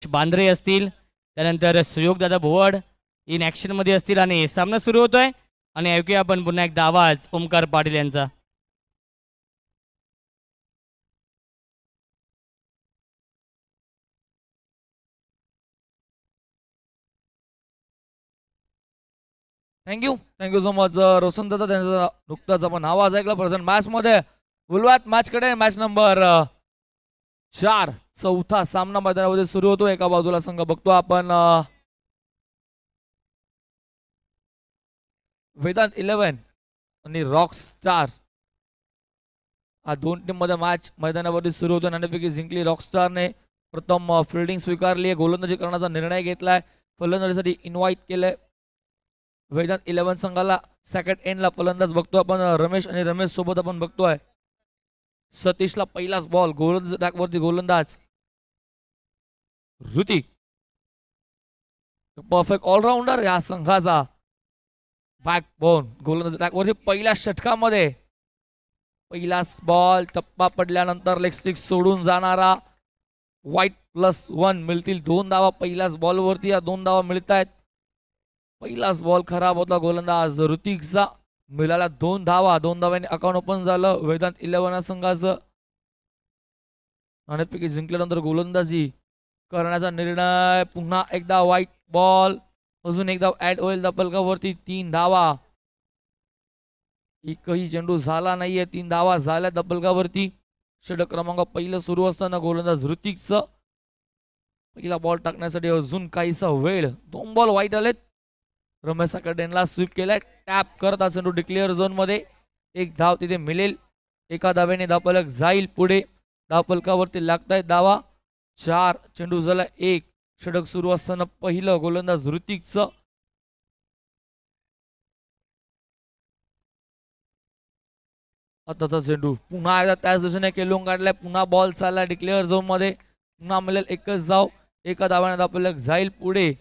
बांद्रे असतील, त्यानंतर सुयोगदादा भोवड इन ॲक्शनमध्ये असतील आणि सामना सुरू होतोय. आणि ऐकूया आपण पुन्हा एकदा आवाज ओमकार पाटील यांचा. थँक्यू सो मच रोशन दादा. त्यांचा नुकताच आपण आवाज ऐकला प्रेझेंट मॅच मध्ये. गुलवात मॅच कडे मॅच नंबर 4 चौथा सामना मैदानामध्ये सुरू होतो. एका बाजूला संघ बघतो आपण वेदांत 11 आणि रॉक्स 4. हा दोन टीम मध्ये मॅच मैदानावरती सुरू होतो. नाणेफेकी जिंकली रॉकस्टारने. प्रथम फिल्डिंग स्वीकारली आहे. गोलंदाजी करण्याचा निर्णय घेतलाय. फलंदाजीसाठी इन्व्हाइट केलंय वेदांत 11 संघाला. सेकंड एंडला फलंदाज बघतो आपण रमेश आणि रमेश सोबत आपण बघतोय सतीशला पहिलाच बॉल. गोलंदाज ट्रॅकवरती गोलंदाज ऋतिक. परफेक्ट ऑलराऊंडर या संघाचा बॅकबोन. गोलंदाज ट्रॅकवरती पहिल्या षटकामध्ये पहिलाच बॉल. टप्पा पडल्यानंतर लेग स्टिक सोडून जाणारा. वाईट +1 मिळतील 2 धावा पहिल्याच बॉलवरती. या 2 धावा मिळत आहेत. पहिलाच बॉल खराब होता गोलंदाज ऋतिकचा. मिळाला 2 धावा. 2 धाव्यांनी अकाउंट ओपन झालं वेदांत 11 संघाचं. नाणेफेकी जिंकल्यानंतर गोलंदाजी करण्याचा निर्णय. पुन्हा एकदा वाईट बॉल. अजून एकदा ऍड होईल दपलकावरती. 3 धावा. एकही चेंडू झाला नाहीये. 3 धावा झाल्या दपलकावरती. षटक क्रमांक पहिलं सुरू असताना गोलंदाज ऋतिकचं पहिला बॉल टाकण्यासाठी अजून काहीसा वेळ. 2 बॉल वाईट आलेत. रमेश साकडेनला स्वीप केलाय. टॅप करत हा चेंडू डिक्लेअर झोन मध्ये. 1 धाव तिथे मिळेल. एका धाव्याने धावफलक जाईल पुढे. धावफलकावरती लागतायत धावा. 4 चेंडू झाला 1. षटक सुरू असताना पहिलं गोलंदाज ऋतिकचं. आताचा चेंडू पुन्हा एकदा त्याच दिशेने केलून काढलाय. पुन्हा बॉल चालला डिक्लेअर झोन मध्ये. पुन्हा मिळेल एकच धाव. एका धाव्याने धावफलक जाईल पुढे.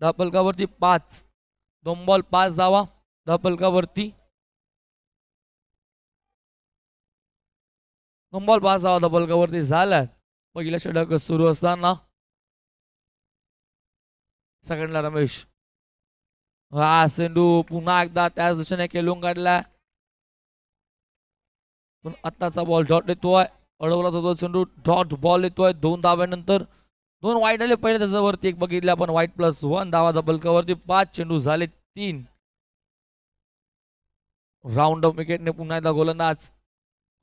धावफलकावरती 5. 2 बॉल 5 धावा धावफलकावरती. 2 बॉल 5 धावा धावफलकावरती झाल्यात पहिलं षटक सुरू असताना. सेकंडला रमेश. हा चेंडू पुन्हा एकदा त्याच दिशेने केलून काढलाय. पण आत्ताचा बॉल डॉट येतोय. अडवला जातो चेंडू. डॉट बॉल येतोय 2 धाव्यानंतर. 2 वाईट आले पहिले त्याच्यावरती. एक बघितले आपण वाईट +1 धावा धावफलकावरती. 5 चेंडू झाले 3. राऊंड ऑफ विकेटने पुन्हा एकदा गोलंदाज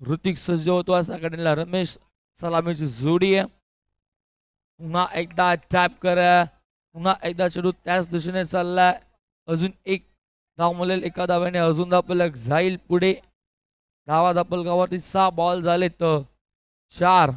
ऋतिक सज्ज होतो. सेकंडला रमेश. सलामीची जोडी आहे. पुन्हा एकदा टॅप करा. पुन्हा एकदा चेंडू त्याच दिशेने चाललाय. अजून 1 धाव मिळेल. एका धाव्याने अजून धावफलक जाईल पुढे. धावा धावफलकावरती 6 बॉल झाले तर 4.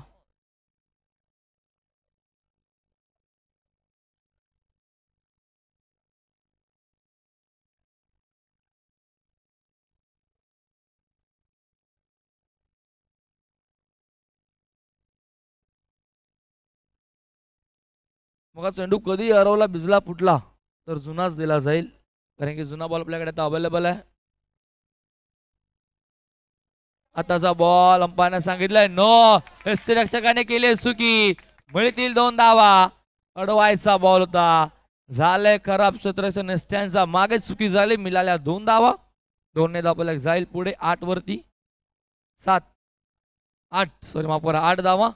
मग चेंडू कधी हरवला भिजला फुटला तर जुनाच दिला जाईल. कारण की जुना बॉल आपल्याकडे आता अवेलेबल आहे. आताचा बॉल अंपायरने सांगितलंय नो. रक्षकाने केली चुकी. मिळतील 2 धावा. अडवायचा बॉल होता. झालंय खराब क्षेत्ररक्षण स्टँडचा. मागे चुकी झाली. मिळाल्या 2 धावा. 2 ने धावफलक जाईल पुढे 8 वरती. 8 धावा.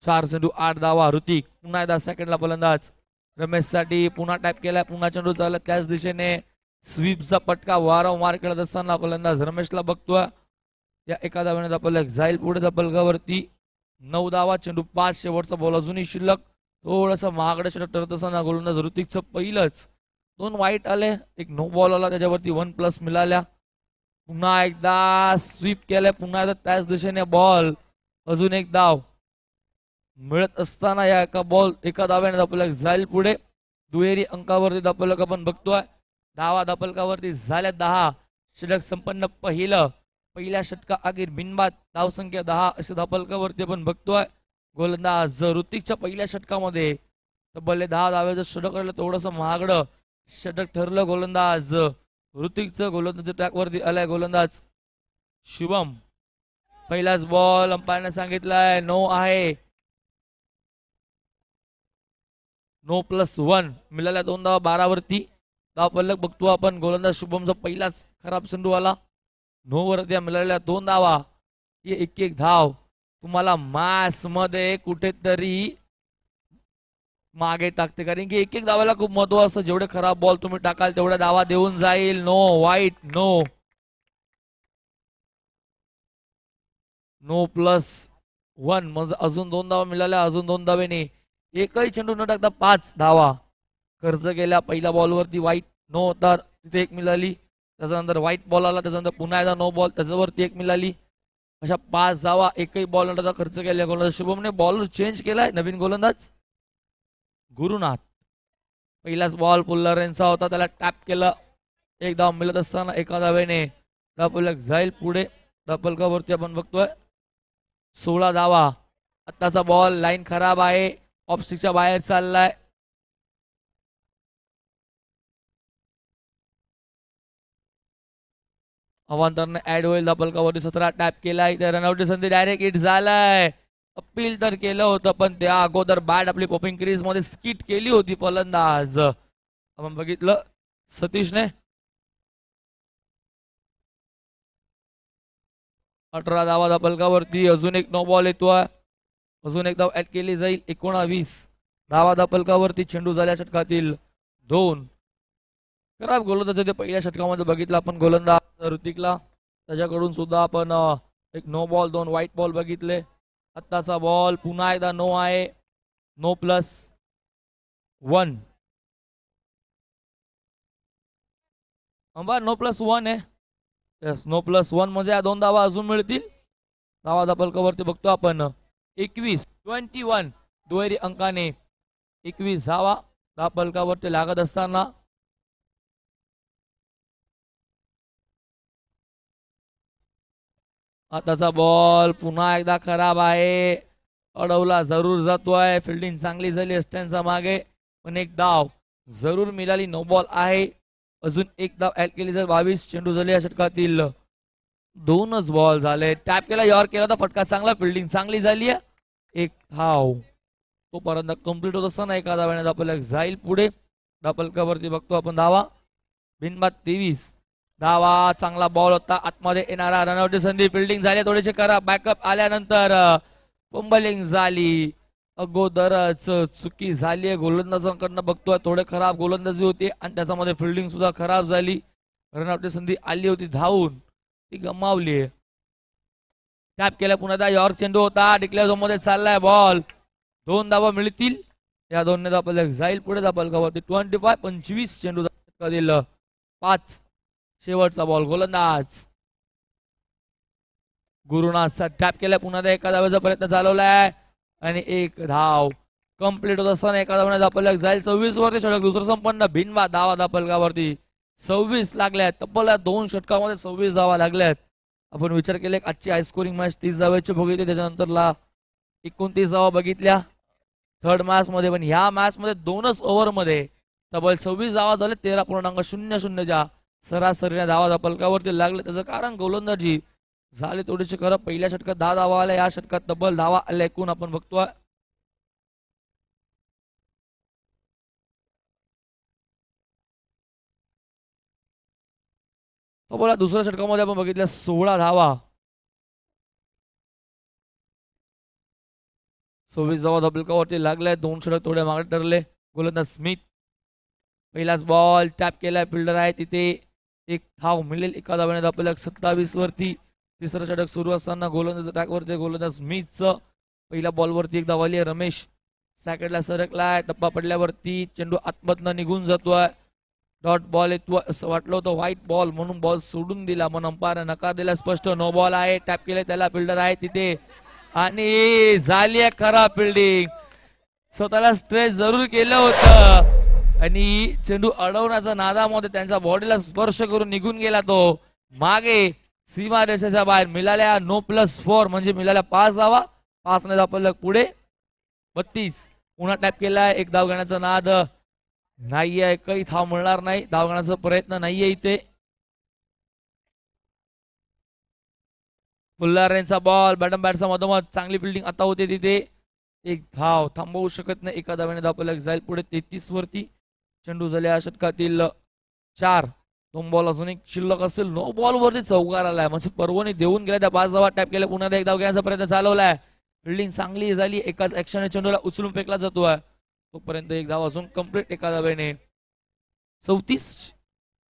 4 चेंडू 8 धावा. ऋतिक पुन्हा एकदा सेकंडला फलंदाज रमेश साठी. पुन्हा टॅप केलाय. पुन्हा चेंडू चालला त्याच दिशेने. स्वीपचा पटका वारंवार खेळत असताना फलंदाज रमेशला बघतोय. या एका धाव्याने धावफलक जाईल पुढे धावफलकावरती. 9 धावा. चेंडू 5. शेवटचा बॉल अजूनही शिल्लक. थोडंसं महागडं षटक ठरत असताना गोलंदाज ऋतिकचं पहिलंच. 2 वाईट आले. एक नो बॉल आला त्याच्यावरती 1+ मिळाल्या. पुन्हा एकदा स्वीप केलाय. पुन्हा एकदा त्याच दिशेने बॉल. अजून 1 धाव मिळत असताना या एका धाव्याने धावफलक जाईल पुढे. दुहेरी अंकावरती धावफलक आपण बघतोय. धावा धावफलकावरती झाल्या 10. षटक संपन्न पहिल्या षटका अखेर बिनबाद धावसंख्या 10 असे धावफलकावरती आपण बघतोय. गोलंदाज ऋतिकच्या पहिल्या षटकामध्ये तब्बल 10 धाव्याचं षटक ठरलं. थोडंसं महागडं षटक ठरलं गोलंदाज ऋतिकचं. गोलंदाज ट्रॅकवरती आलाय गोलंदाज शुभम. पहिलाच बॉल अंपायरने सांगितलाय नो आहे. 9+1 मिळाल्या 2 धावा 12 वरती. धाव फलक बघतो आपण. गोलंदाज शुभमचा पहिलाच खराब चेंडू आला. 9 वरती मिळालेल्या 2 धावा. एक एक धाव तुम्हाला मॅच मध्ये कुठेतरी मागे टाकते, कारण की एक एक धावाला खूप महत्व असतं. जेवढे खराब बॉल तुम्ही टाकाल तेवढ्या धावा देऊन जाईल. नो वाईट, नो 9+1 म्हणजे अजून 2 धावा मिळाल्या. अजून 2 धावेने एकही चेंडू न टाकता 5 धावा खर्च केल्या. पहिल्या बॉलवरती वाईट नो तर तिथे एक मिळाली. त्याच्यानंतर व्हाईट बॉल आला. त्याच्यानंतर पुन्हा एकदा नो बॉल, त्याच्यावरती एक मिळाली. अशा 5 धावा एकही बॉल न टाकता खर्च केल्या. गोलंदाज शुभमने बॉलर चेंज केलाय. नवीन गोलंदाज गुरुनाथ. पहिलाच बॉल पुल्लार यांचा होता, त्याला टॅप केलं. एक धाव मिळत असताना एका धावेने धावफलक जाईल पुढे. धावफलकावरती आपण बघतोय 16 धावा. आत्ताचा बॉल लाईन खराब आहे, ऑफ स्टिकच्या बाहेर चाललाय. अवांतरने ऍड होईल. धावफलकावरती 17 टॅप केलाय. इथे रनआउटची संधी डायरेक्ट हिट झालाय. अपील तर केलं होतं, पण त्या अगोदर बॅट आपली पॉपिंग क्रीज मध्ये स्किट केली होती फलंदाज. आपण बघितलं सतीशने. 18 धावा धावफलकावरती. अजून एक नो बॉल येतोय. अजून एक धाव ऍड केली जाईल. 19 धावा धावफलकावरती. चेंडू झाल्या षटकातील 2. खराब गोलंदाज ते पहिल्या षटकामध्ये बघितलं आपण गोलंदाज ऋतिकला. त्याच्याकडून सुद्धा आपण एक नो बॉल 2 व्हाईट बॉल बघितले. आत्ताचा बॉल पुन्हा एकदा नो आहे. 9+1 9+1 आहे. येस, 9+1 म्हणजे या 2 धावा अजून मिळतील. धावा धावफलकावरती बघतो आपण 21 दुहेरी अंकाने 21 धावा धावफलकावरती लागत असताना आताचा बॉल पुन्हा एकदा खराब आहे. अडवला जरूर जातोय. फिल्डिंग चांगली झाली स्टँडच्या मागे, पण एक धाव जरूर मिळाली. नो बॉल आहे. अजून एक धाव ऍड केली जर 22 चेंडू झाले या षटकातील. 2च बॉल झाले. टॅप केला, यॉर्क केला होता, फटका चांगला. फिल्डिंग चांगली झाली आहे. एक धाव तोपर्यंत कम्प्लीट होत असताना एका धाव्याने धावफलक जाईल पुढे. धावफलकावरती बघतो आपण धावा बिनबाद 23 धावा. चांगला बॉल होता. आतमध्ये येणारा रनआउटची संधी. फिल्डिंग झाली थोडेसे खराब. बॅकअप आल्यानंतर पंबलिंग झाली. अगोदरच चुकी झाली आहे गोलंदाजांकडनं. बघतोय थोडे खराब गोलंदाजी होती आणि त्याच्यामध्ये फिल्डिंग सुद्धा खराब झाली. रनआउटची संधी आली होती धावून, ती गमावली. टॅप केल्या पुन्हा यॉर्क चेंडू होता. डिक्लेअर झोन मध्ये चाललाय बॉल. 2 धावा मिळतील. या 2 धावफलक जाईल पुढे. धावफलकावरती 25 चेंडू दिलं. 5 शेवटचा बॉल. गोलंदाज गुरुनाथचा टॅप केलाय. पुन्हा एका धावेचा प्रयत्न चालवलाय आणि एक धाव कंप्लीट होत असताना एका धावाने धावफलक जाईल. 26 वरती षटक दुसरं संपन्न. बिनबाद धावा धावफलकावरती 26 लागल्यात. तब्बल 2 षटकामध्ये 26 धावा लागल्यात. आपण विचार केले आजची हाय स्कोरिंग मॅच 30 धावाची बघितली, त्याच्यानंतरला 29 धावा बघितल्या थर्ड मॅच मध्ये. पण ह्या मॅच मध्ये 2च ओव्हर मध्ये तब्बल 26 धावा झाले. 13.00 सरासरीने धावा धावफलकावरती लागले. त्याचं कारण गोलंदाजी झाले थोडीशी खरं. पहिल्या षटकात 10 धावा आल्या. या षटकात तब्बल धावा आल्या एकूण आपण बघतोय. तब्बल दुसऱ्या षटकामध्ये आपण बघितल्या 16 धावा. 26 धावा धावफलकावरती लागल्या. 2 षटक थोडे मागे ठरले. गोलंदाज स्मिथ. पहिलाच बॉल टॅप केलाय. फिल्डर आहे तिथे. एक धाव मिळेल एका धाव्याने. धावफलक 27 वरती. तिसरं षटक सुरू असताना गोलंदाज ट्रॅकवरती गोलंदाज स्मिथचं. पहिल्या बॉलवरती एक धाव आली. रमेश सॅकेटला सरकलाय. टप्पा पडल्यावरती चेंडू आतमधनं निघून जातोय. डॉट बॉल येतो असं वाटलं होतं. व्हाईट बॉल म्हणून बॉल सोडून दिला, पण अंपायर नकार दिला. स्पष्ट नो बॉल आहे. टॅप केले त्याला. फिल्डर आहे तिथे आणि झाली आहे खराब फिल्डिंग. स्वतःला स्ट्रेच जरूर केलं होतं आणि चेंडू अडवण्याच्या नादामध्ये त्यांच्या बॉडीला स्पर्श करून निघून गेला तो मागे सीमा रेषेच्या बाहेर. मिळाल्या 9+4 म्हणजे मिळाल्या 5 धावा. 5 ने धावफलक पुढे 32. पुन्हा टॅप केलाय. एक धाव घेण्याचा नाद नाहीये. काही धाव मिळणार नाही. धाव घेण्याचा प्रयत्न नाहीये इथे. पुल्लार यांचा बॉल. बॅटम बॅटचा मधोमध चांगली फिल्डिंग आता होते तिथे. एक धाव थांबवू शकत नाही. एका धाव्याने धावफलक जाईल पुढे 33 वरती. चेंडू झाले या षटकातील 4. 2 बॉल अजून एक शिल्लक असेल. 9 बॉल वरती चौकार आलाय म्हणजे पर्वणी देऊन गेल्या त्या 5 धावा टॅप केल्या. पुन्हा एक धाव घेण्याचा प्रयत्न चालवलाय. फिल्डिंग चांगली झाली. एकाच ऍक्शनने चेंडूला उचलून फेकला जातोय. तोपर्यंत एक धाव अजून कंप्लीट एका धाव्याने. 34.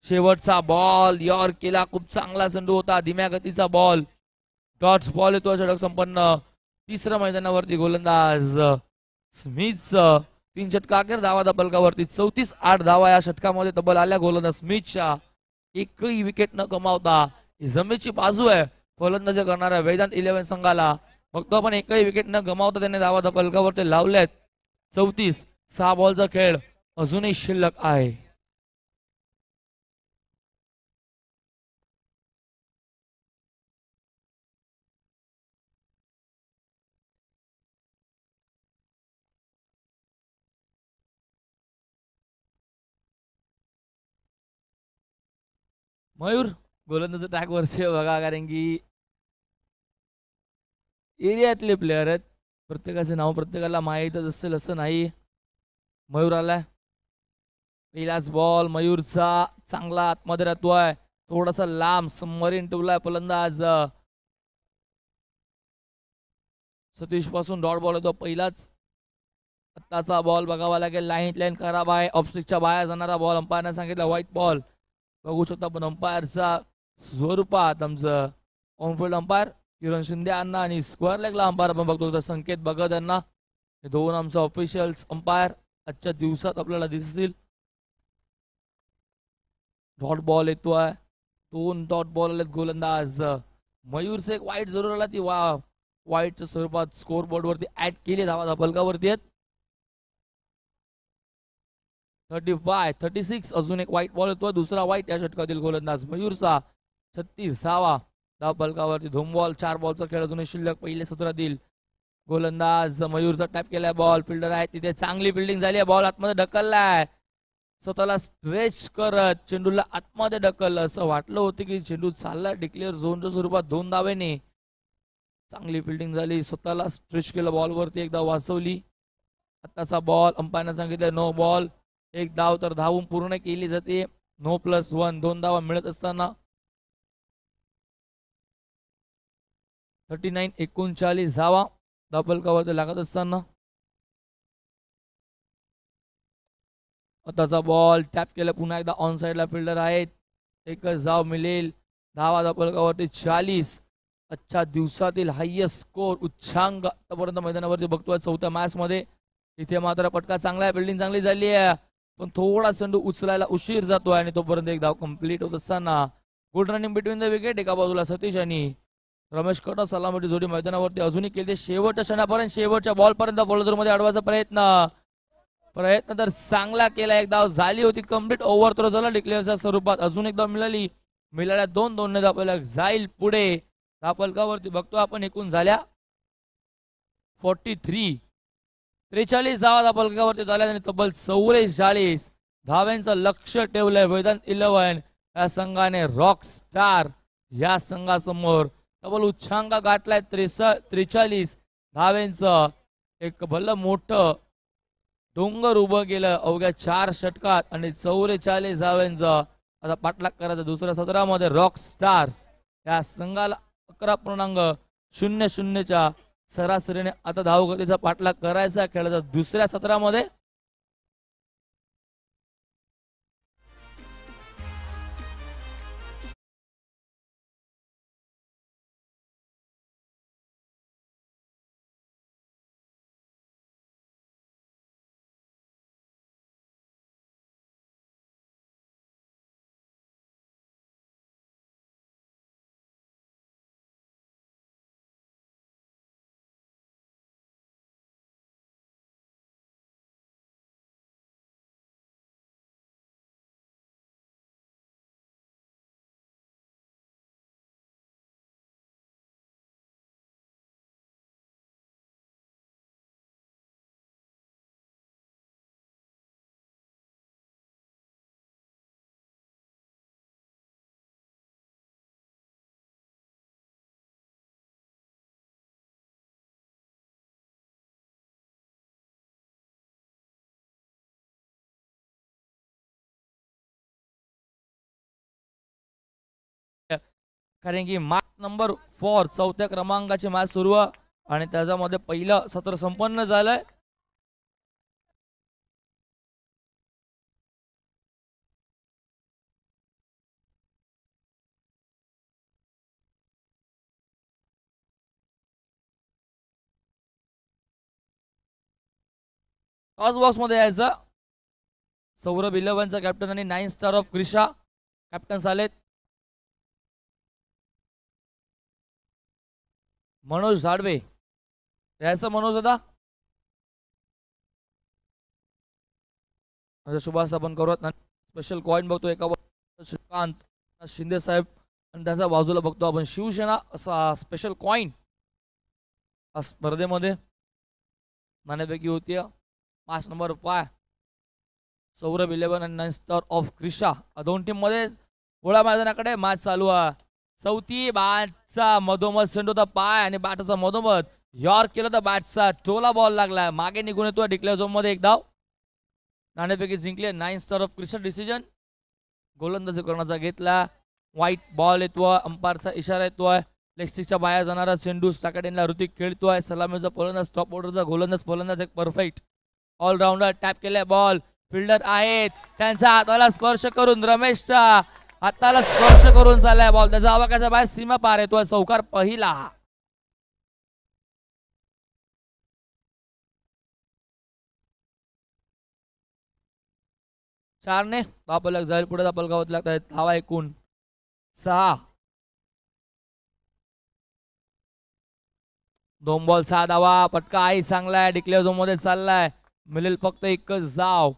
शेवटचा बॉल यॉर केला. खूप चांगला चेंडू होता. धीम्या गतीचा बॉल. डॉट्स बॉल येतो षटक संपन्न. तिसऱ्या मैदानावरती गोलंदाज स्मिथ 3 षटका अखेर धावा फलकावरती. 34-8 धावा या षटकामध्ये तब्बल आल्या गोलंदाज स्मिथच्या. एकही विकेट न कमावता ही जमेची बाजू आहे फलंदाजी करणाऱ्या वेदांत 11 संघाला. बघतो आपण एकही विकेट न गमावता त्यांनी धावा फलकावरती लावल्यात. 34. 6 बॉलचा खेळ अजूनही शिल्लक आहे. मयूर गोलंदाज ट्रॅक वरचे बघा कारण की एरियातले प्लेयर आहेत. प्रत्येकाचे नाव प्रत्येकाला माहीतच असेल असं नाही. मयूर आलाय. पहिलाच बॉल मयूरचा चांगला आतमध्ये राहतोय. थोडासा लांब सबमरीन ठेवलाय फलंदाज सतीश पासून. डॉट बॉल येतो पहिलाच. आत्ताचा बॉल बघावा लागेल. लाईन खराब आहे. ऑफस्टिकच्या बाहेर जाणारा बॉल. अंपायरने सांगितलं व्हाईट बॉल. बघू शकता पण अंपायरचा स्वरूपात आमचं ऑनफिल्ड अंपायर किरण शिंदे यांना आणि स्क्वेअर लेगला अंपायर आपण बघतो तर संकेत भगत यांना. हे दोन आमचं ऑफिशियल्स अंपायर आजच्या दिवसात आपल्याला दिसतील. डॉट बॉल येतोय. 2 डॉट बॉल आलेत गोलंदाज मयूरचे. एक वाईट जरूर आला ती वाईटच्या स्वरूपात स्कोर बोर्ड वरती ऍड केली. धावा फलकावरती आहेत. 35-36 अजून एक वाईट बॉल येतोय. दुसरा वाईट या षटकातील गोलंदाज मयूरचा. 36वा धाव फलकावरती. धूम बॉल. 4 बॉलचा खेळ अजूनही शिल्लक. पहिले सत्रातील गोलंदाज मयूरचा टॅप केलाय बॉल. फिल्डर आहे तिथे. चांगली फिल्डिंग झाली आहे. बॉल आतमध्ये ढकललाय. स्वतःला स्ट्रेच करत चेंडूला आतमध्ये ढकललं. असं वाटलं होतं की चेंडू चाललाय डिक्लेअर झोनच्या स्वरूपात 2 धावेने. चांगली फिल्डिंग झाली. स्वतःला स्ट्रेच केलं बॉलवरती. एकदा वाचवली. आत्ताचा बॉल अंपायरने सांगितलं नो बॉल. एक धाव तर धावून पूर्ण केली जाते. 9+1 2 धावा मिळत असताना 39-39 धावा धावफलकावरती लागत असताना. आताचा बॉल टॅप केला. पुन्हा एकदा ऑन साइडला फिल्डर आहेत. एकच धाव मिळेल. धावा धावफलकावरती 40. आजच्या दिवसातील हायएस्ट स्कोर उच्चांक आतापर्यंत मैदानावरती बघतोय 4थ्या मॅच मध्ये. इथे मात्र पटका चांगला आहे. बिल्डिंग चांगली झाली आहे पण थोडा चेंडू उचलायला उशीर जातोय आणि तोपर्यंत एक धाव कंप्लीट होत असताना good running between the wicket. एका बाजूला सतीश आणि रमेश कटा सलामती जोडी मैदानावरती अजूनही केली. शेवटच्या क्षणापर्यंत शेवटच्या बॉल पर्यंत बॉलर मध्ये अडवायचा प्रयत्न तर चांगला केला. एक धाव झाली होती. कंप्लीट ओव्हर थ्रो झाला डिक्लेअरच्या स्वरूपात. अजून एक धाव मिळाल्या 2-2 धावफलक जाईल पुढे. धावफलकावरती बघतो आपण एकूण झाल्या 43. 43 धावा धावफलकावरती झाल्या आणि तब्बल 44 धाव्यांचं लक्ष ठेवलंय वेदांत 11 या संघाने. रॉक स्टार या संघासमोर तब्बल उच्चांक गाठलाय 43 धाव्यांचं. एक भलं मोठं डोंगर उभं केलं अवघ्या 4 षटकात आणि 44 धाव्यांचं आता पाठलाग करायचा दुसऱ्या सत्रामध्ये. रॉक स्टार्स या संघाला 11.00च्या सरासरीने आता धावगतीचा पाठलाग करायचा खेळाचा दुसऱ्या सत्रामध्ये. कारण की मॅच नंबर 4 चौथ्या क्रमांकाची मॅच सुरू आहे आणि त्याच्यामध्ये पहिलं सत्र संपन्न झालंय. टॉस बॉक्स मध्ये यायचं. सौरभ 11चा कॅप्टन आणि 9 स्टार ऑफ क्रिशा कॅप्टन्स आलेत. मनोज झाडवे यायचं. मनोज दादा शुभास आपण करूयात. स्पेशल कॉइन बघतो एका श्रीकांत शिंदे साहेब आणि त्याच्या बाजूला बघतो आपण शिवसेना असा स्पेशल कॉइन स्पर्धेमध्ये नाणेफेकी होती. मॅच नंबर 5 सौरभ 11 आणि 9 स्टार ऑफ क्रिशा दोन टीम मध्ये गोळा मैदानाकडे मॅच चालू आहे. चौथी बॅटचा मधोमध चेंडूचा पाय आणि बॅटचा मधोमध यॉर्क केलं तर बॅटचा टोला बॉल लागला. मागे निघून येतो डिक्लेअर झोन मध्ये एक धाव. नाणेफेकी जिंकले 9 स्टार ऑफ क्रिशा. डिसिजन गोलंदाजी करण्याचा घेतला. व्हाईट बॉल येतोय. अंपायरचा इशारा येतोय. लेगस्टिकच्या बाहेर जाणारा चेंडू स्टाकेटला ऋतिक खेळतोय. सलामीचा फलंदाज टॉप ऑर्डरचा गोलंदाज एक परफेक्ट ऑलराऊंडर टॅप केलाय बॉल. फिल्डर आहेत त्यांचा हाताला स्पर्श करून रमेशच्या हाताला स्पर्श करून चाललाय बॉल. त्याचा आवाकाच्या बाहेर सीमा पार येतोय. चौकार पहिला. चारने दापलक जाईल पुढे. दापलगावत लागत आहेत धावा एकूण 6. 2 बॉल 6 धावा. पटका आई चांगलाय. डिक्लेअर झोन मध्ये चाललाय. मिळेल फक्त एकच धाव.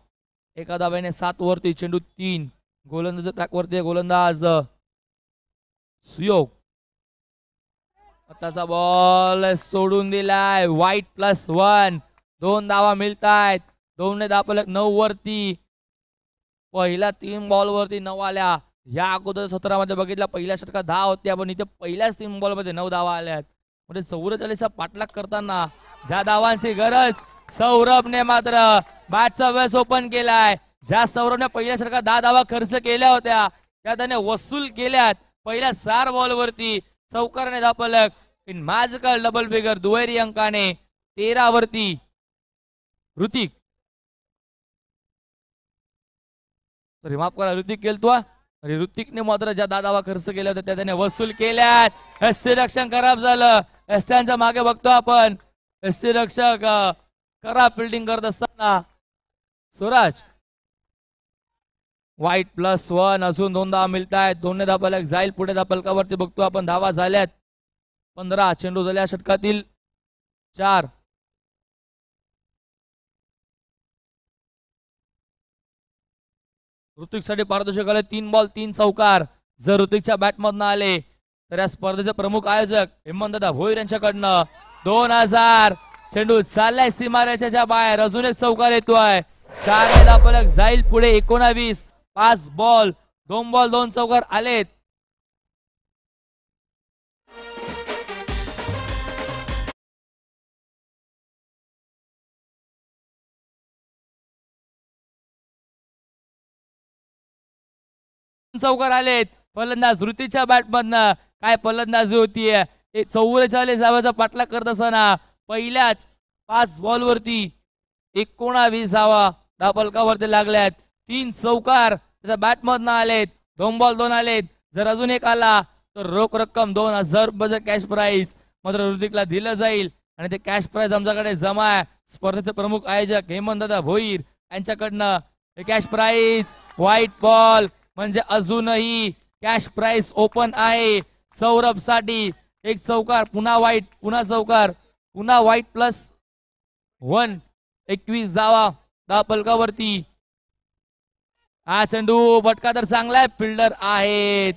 एका धाव्याने 7 वरती. चेंडू 3. गोलंदाज ट्रॅक वरती. गोलंदाज सुयोग. आताचा बॉल सोडून दिलाय. व्हाईट +1. 2 धावा मिळतायत. 2ने दापलक 9 वरती. पहिला 3 बॉल वरती 9 आल्या. या अगोदर सत्रामध्ये बघितला पहिल्या षटकात 10 होत्या पण इथे पहिल्याच 3 बॉल मध्ये 9 धावा आल्यात. म्हणजे 44चा पाठलाग करताना ज्या धावांची गरज सौरभने मात्र बॅटचा वेस ओपन केलाय. ज्या सौरभने पहिल्या षटकात 10 धावा खर्च केल्या होत्या त्या त्याने वसूल केल्यात पहिल्या 4 बॉल वरती. चौकारने दापलक इन मॅजिकल डबल फिगर दुहेरी अंकाने 13 वरती. ऋतिक माफ करा ऋतिक केलतोय. आणि ऋतिकने मात्र ज्या 10 धावा खर्च केल्या होत्या त्या त्याने वसूल केल्यात. एसटी रक्षण खराब झालं. एसट्यांच्या मागे बघतो आपण. एसटी रक्षक खराब फिल्डिंग करत असताना स्वराज. व्हाईट +1. अजून 2 धावा मिळतायत. 2ने दापलक जाईल पुढे. दापलकावरती बघतो आपण धावा झाल्यात 15. चेंडू झाल्या षटकातील 4. ऋतिकसाठी पारितोषिक आले 3 बॉल 3 चौकार. जर ऋतिकच्या बॅटमधनं आले तर या स्पर्धेचे प्रमुख आयोजक हेमंतदा भोईर यांच्याकडनं 2000. चेंडू चाललाय सीमारेषेच्या बाहेर. अजून एक चौकार येतोय. 4ने दापलक जाईल पुढे. 19. 5 बॉल 2 बॉल 2 चौकार आलेत. चौकार आलेत. फलंदाज ऋतीच्या बॅटमधनं काय फलंदाजी होतीये. 44 धावाचा पाठलाग करत असताना पहिल्याच 5 बॉल वरती 19 धावा दापलकावरती लागल्यात. 3 चौकार त्याच्या बॅटमधनं आलेत. 2 बॉल 2 आलेत. जर अजून एक आला तर रोख रक्कम 2000 रुपयाचं कॅश प्राइज मात्र ऋतिकला दिलं जाईल आणि ते कॅश प्राइज आमच्याकडे जमा आहे. स्पर्धेचे प्रमुख आयोजक हेमंतदा भोईर यांच्याकडनं हे कॅश प्राइज. व्हाईट बॉल म्हणजे अजूनही कॅश प्राइस ओपन आहे सौरभ साठी. एक चौकार पुन्हा व्हाईट पुन्हा चौकार पुन्हा व्हाईट +1. 21 धावा दापलकावरती. हा चेंडू फटका तर चांगला आहे. फिल्डर आहेत.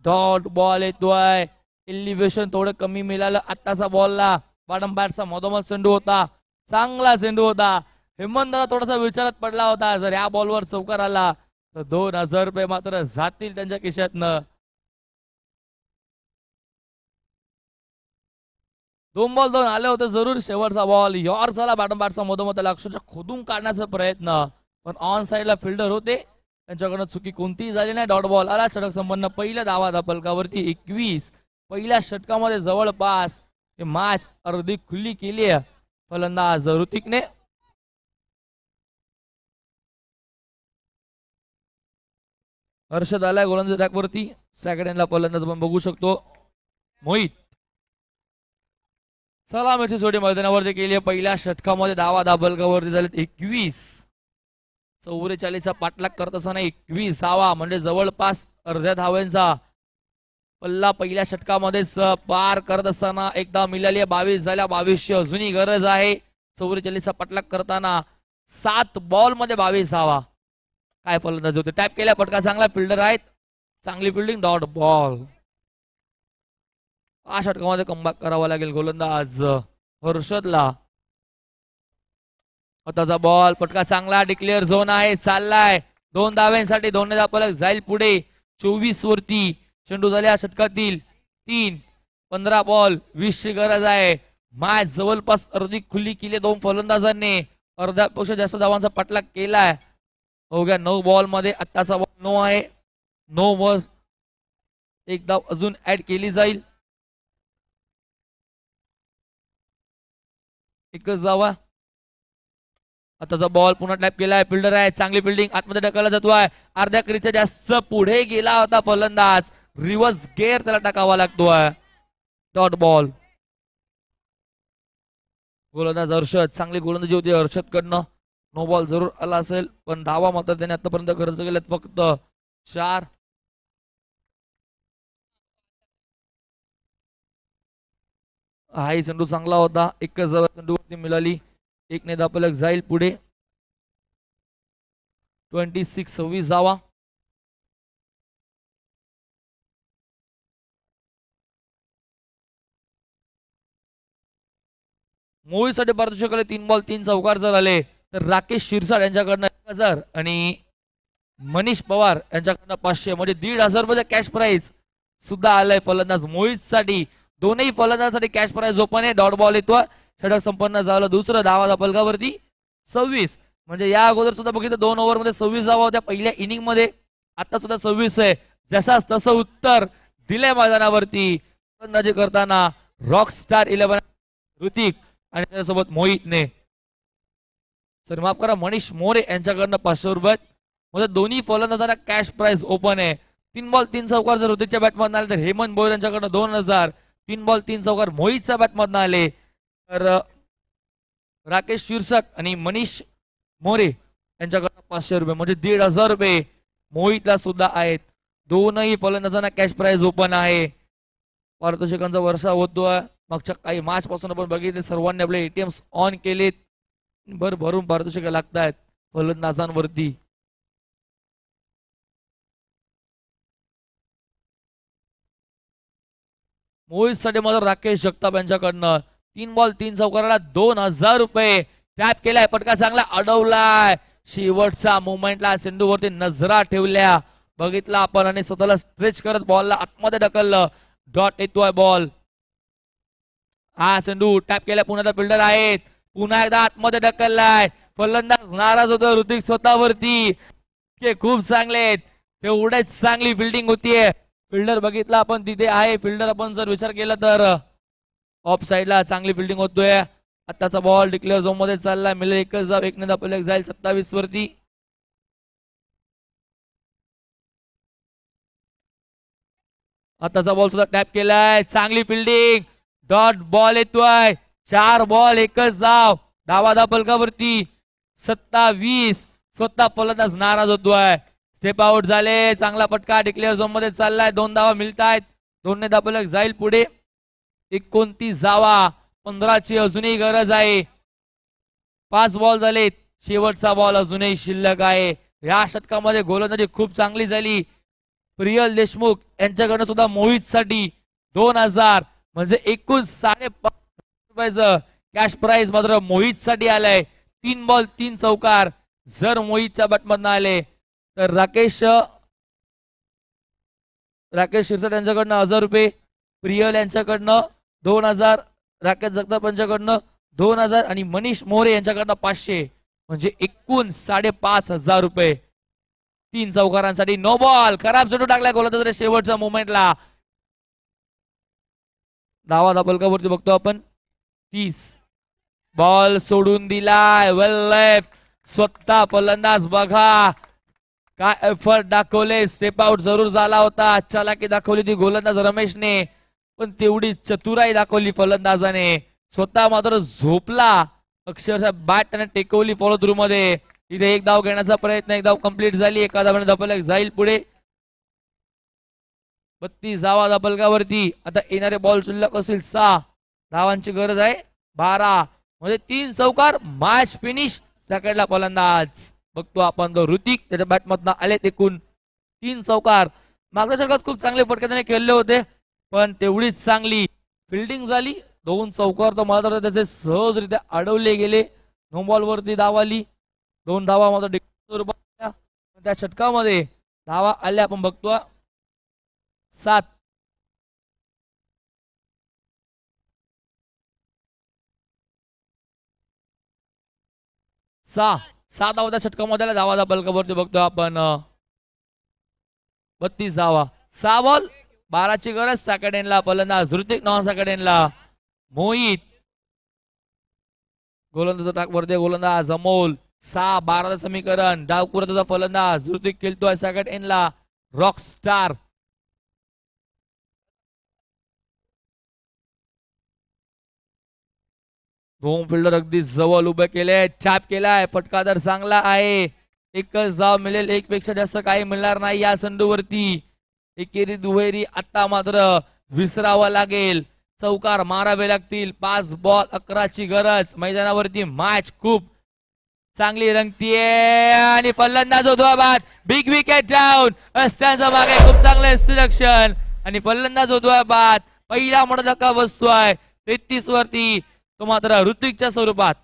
डॉट बॉल येतोय. एलिव्हेशन थोडं कमी मिळालं आत्ताचा बॉलला. बॉटम बॅटचा मधोमध चेंडू होता. चांगला चेंडू होता. हेमंत थोडासा विचारात पडला होता जर या बॉलवर चौकार आला तर 2000 रुपये मात्र जातील त्यांच्या खिशातनं. 2 बॉल 2 आले होते जरूर. शेवटचा बॉल यॉर्क झाला. बॅटम बॅटचा मधोमध अक्षरशः खोदून काढण्याचा प्रयत्न पण ऑन साइडला फिल्डर होते त्यांच्याकडनं चुकी कोणतीही झाली नाही. डॉट बॉल आला. षटक संपन्न. पहिल्या धावा फलकावरती 21. पहिल्या षटकामध्ये जवळपास हे मॅच अर्धी खुली केली आहे फलंदाज ऋतिकने. हर्षद आलाय गोलंदाज ट्रॅकवरती. सेकंड एंडला फलंदाज आपण बघू शकतो मोहित. सलामीची सोडी मैदानावरती केली आहे. पहिल्या षटकामध्ये धावा फलकावरती झालेत 21. 44चा पाठलाग करत असताना 21 धावा म्हणजे जवळपास अर्ध्या धावांचा पल्ला पहिल्या षटकामध्ये पार करत असताना एकदा मिळाली आहे. 22 झाल्या. 22ची अजूनही गरज आहे. 44चा पाठलाग करताना 7 बॉल मध्ये 22 धावा. काय फलंदाज होते. टॅप केल्या. पटका चांगला. फिल्डर आहेत. चांगली फिल्डिंग. Dot ball. हा षटकामध्ये कमबॅक करावा लागेल गोलंदाज हर्षदला. आताचा बॉल. पटका चांगला. डिक्लेअर झोन आहे. चाललाय 2 धाव्यांसाठी. 2 धावा जाईल पुढे. 24 वरती चेंडू झाले या षटकातील 3. 15 बॉल 20 ची गरज आहे. मॅच जवळपास अर्धी खुली केली. 2 फलंदाजांनी अर्ध्यापेक्षा जास्त धावांचा पाठलाग केलाय. अवघ्या 9 बॉल मध्ये आत्ताचा बॉल 9 आहे. 9 वर एक धाव अजून ऍड केली जाईल. एकच धावा. आताचा बॉल पुन्हा टॅप केलाय. फिल्डर आहे. चांगली फिल्डिंग. आतमध्ये ढकलला जातोय. अर्ध्या क्रीजच्या जास्त पुढे गेला होता फलंदाज. रिव्हर्स गेअर त्याला टाकावा लागतोय. Dot ball. गोलंदाज हर्षद. चांगली गोलंदाजी होती हर्षद कडनं. नो बॉल जरूर आला असेल पण धावा मात्र त्याने आतापर्यंत खर्च केल्यात फक्त 4. हाही चेंडू चांगला होता. एकच धावा चेंडूवरती मिळाली. 1 ने धावफलक जाईल पुढे. 26 धावा. मोहीसाठी पारितोषिकाले 3 बॉल 3 चौकार जर आले तर राकेश शिरसाट यांच्याकडनं 1000 आणि मनीष पवार यांच्याकडनं 500 म्हणजे 1,500 रुपये कॅश प्राइज सुद्धा आलाय फलंदाज मोहित साठी. दोन्ही फलंदाजांसाठी कॅश प्राइज ओपन आहे. डॉट बॉल येतो. षटक संपन्न झालं. दुसरं धावा फलकावरती 26 म्हणजे या अगोदर सुद्धा बघितलं 2 ओव्हर मध्ये 26 धावा होत्या पहिल्या इनिंग मध्ये. आता सुद्धा 26 आहे. जसाच तसं उत्तर दिलंय मैदानावरती फलंदाजी करताना रॉक स्टार 11 ऋतिक आणि त्याच्यासोबत मोहितने. सर माफ करा मनीष मोरे यांच्याकडनं 500 रुपये म्हणजे दोन्ही फलंदाजांना कॅश प्राइज ओपन आहे. 3 बॉल 3 चौकार जर ऋतिकच्या बॅटमधून आले तर हेमंत भोयर यांच्याकडनं 2000. 3 बॉल 3 चौकार मोहितच्या बॅटमधून आले तर राकेश शिरसाट आणि मनीष मोरे यांच्याकडनं 500 रुपये म्हणजे 1,500 रुपये मोहितला सुद्धा आहेत. दोनही फलंदाजांना कॅश प्राइज ओपन आहे. पारितोषिकांचा वर्षा होतोय. मागच्या काही मॅच पासून आपण बघितले सर्वांनी आपले एटीएम ऑन केलेत. भरभरून पारितोषिक लागतायत फलंदाजांवरती. मोहित साठी मात्र राकेश जगताप यांच्याकडनं 3 बॉल 3 चौकाराला 2,000 रुपये. टॅप केलाय. पटका चांगला अडवलाय. शेवटचा मुवमेंटला चेंडूवरती नजरा ठेवल्या बघितला आपण आणि स्वतःला स्ट्रेच करत बॉलला आतमध्ये ढकललं. डॉट येतोय बॉल. हा चेंडू टॅप केलाय. पुन्हा फिल्डर आहेत. पुन्हा एकदा आतमध्ये ढकललाय. फलंदाज नाराज होतो ऋतिक स्वतःवरती. खूप चांगले आहेत. तेवढेच चांगली फिल्डिंग होतीये. फिल्डर बघितला आपण तिथे आहे. फिल्डर आपण जर विचार केला तर ऑफ साइडला चांगली फिल्डिंग होतोय. आताचा बॉल डिक्लेअर झोन मध्ये चाललाय. मिळेल एकच धाव. 1 ने धावफलक जाईल 27 वरती. आताचा बॉल सुद्धा टॅप केलाय. चांगली फिल्डिंग. डॉट बॉल येतोय. 4 बॉल एकच धाव. धावा फलकावरती 27. स्वतः फलंदाज नाराज होतोय. स्टेप आउट झाले. चांगला पटका डिक्लेअर झोन मध्ये चाललाय. 2 धावा मिळतायत. 2 ने धावफलक जाईल पुढे. 29 धावा. 15 ची अजूनही गरज आहे. 5 बॉल झालेत. शेवटचा बॉल अजूनही शिल्लक आहे. या षटकामध्ये गोलंदाजी खूप चांगली झाली. प्रियल देशमुख यांच्याकडनं सुद्धा मोहित साठी 2,000 म्हणजे एकूण 5.5 रुपयाचं कॅश प्राइज मात्र मोहित साठी आलंय. 3 बॉल 3 चौकार जर मोहितच्या बॅटमधनं आले तर राकेश शिरसाट यांच्याकडनं 1,000 रुपये. प्रियल यांच्याकडनं 2,000. राकेश जगताप यांच्याकडनं 2,000 आणि मनीष मोरे यांच्याकडनं 500 म्हणजे एकूण 5,500 रुपये. 3 चौकारांसाठी नो बॉल. खराब चेंडू टाकलाय गोलंदाजाने शेवटच्या मोमेंटला. धावा धापलकावरती बघतो आपण 30. बॉल सोडून दिलाय वेल लेफ्ट. स्वतः फलंदाज बघा काय एफर्ट दाखवले. स्टेप आउट जरूर झाला होता. चालाकी दाखवली ती गोलंदाज रमेशने, पण तेवढी चतुराई दाखवली फलंदाजाने. स्वतः मात्र झोपला. अक्षरशः बॅट त्याने टेकवली फॉलो थ्रू मध्ये. इथे एक धाव घेण्याचा प्रयत्न, एक धाव कंप्लीट झाली. एका धावाने धपलक जाईल पुढे. 32 धावा धपलकावरती. आता येणारे बॉल शिल्लक असतील 6. धावांची गरज आहे 12. म्हणजे 3 चौकार. Match finish. सेकंडला फलंदाज बघतो आपण तो ऋतिक. त्याच्या बॅटमधनं आले एकूण 3 चौकार. मागच्या षटकात खूप चांगले फटके त्याने खेळले होते, पण तेवढीच चांगली फिल्डिंग झाली. 2 चौकार तर मला तर त्याचे सहजरित्या अडवले गेले. नो बॉल वरती धाव आली. 2 धावा मात्र त्या षटकामध्ये धावा आल्या आपण बघतो 7. 6 धावाच्या षटकामध्ये धावा धपलकावरती बघतो आपण 32 धावा. 6 बॉल 12ची गरज. सेकंड एंडला फलंदाज ऋतिक. नॉन सेकंड एंडला मोहित. गोलंदाज टाकवरती गोलंदाज अमोल. 6-12 समीकरण. डावपुरताचा फलंदाज ऋतिक खेळतोय सेकंड एंडला. Rock star. दोन फिल्डर अगदी जवळ उभे केले. टॅप केलाय. फटका तर चांगला आहे. एकच धाव मिळेल. एक पेक्षा जास्त काही मिळणार नाही या चेंडूवरती. एकेरी दुहेरी आता मात्र विसरावं लागेल. चौकार मारावे लागतील. 5 बॉल 11ची गरज. मैदानावरती मॅच खूप चांगली रंगतीये आणि फलंदाज होतो बाद. Big wicket down. अस्टांच्या मागे खूप चांगले सिलेक्शन आणि फलंदाज होतो बाद. पहिला मोठा धक्का बसतोय 33 वरती. तो मात्र ऋतिकच्या स्वरूपात.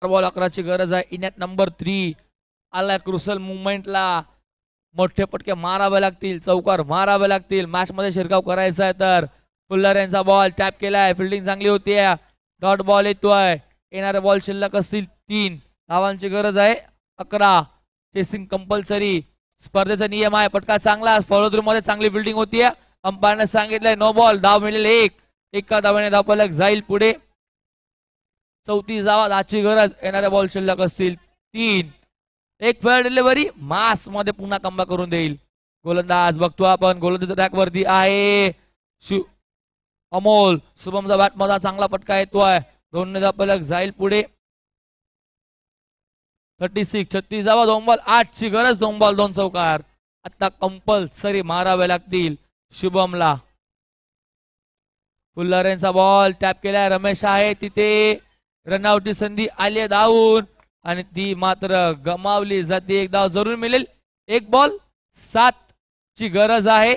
बॉल 11ची गरज आहे. इनॅट नंबर 3 आला. क्रुशल मुवमेंटला मोठे पटके मारावे लागतील. चौकार मारावे लागतील. मॅच मध्ये शिरकाव करायचा आहे तर. फुल्लर यांचा बॉल टॅप केलाय. फिल्डिंग चांगली होती. डॉट बॉल येतोय. येणारे बॉल शिल्लक असतील 3. धावांची गरज आहे 11. Chasing compulsory. स्पर्धेचा नियम आहे. पटका चांगला. फॉलो थ्रू मध्ये चांगली फिल्डिंग होतीये. अंपायरने सांगितलंय नो बॉल. धाव मिळेल 1. एका धावाने धावपलक जाईल पुढे. 34 धावा. 10ची गरज. येणारे बॉल शिल्लक असतील 3. एक फेअर डिलिव्हरी. मास मध्ये पुन्हा कमबॅक करून देईल गोलंदाज. बघतो आपण गोलंदाज ट्रॅक वरती आहे अमोल. शुभमचा बॅट मध्ये चांगला पटका येतोय. 2 धावपलक जाईल पुढे. 36. 36 धावा. 2 बॉल 8ची गरज. 2 बॉल 2 चौकार. आता कंपल्सरी मारावे लागतील शुभमला. फुल्लर यांचा बॉल टॅप केलाय. रमेश आहे तिथे. रनआउटची संधी आली धावून आणि ती मात्र गमावली जाते. एक धाव जरूर मिळेल. 1 बॉल 7 ची गरज आहे.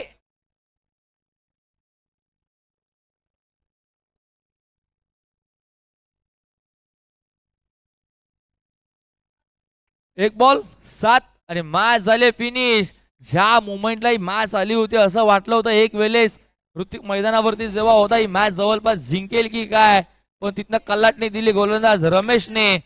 एक बॉल 7 आणि मॅच झाले फिनिश. ज्या मुवमेंटला ही मॅच आली होती असं वाटलं होतं एक वेळेस ऋतिक मैदानावरती जेव्हा होता ही मॅच जवळपास जिंकेल की काय, पण तिथनं कल्लाटणी दिली गोलंदाज रमेशने.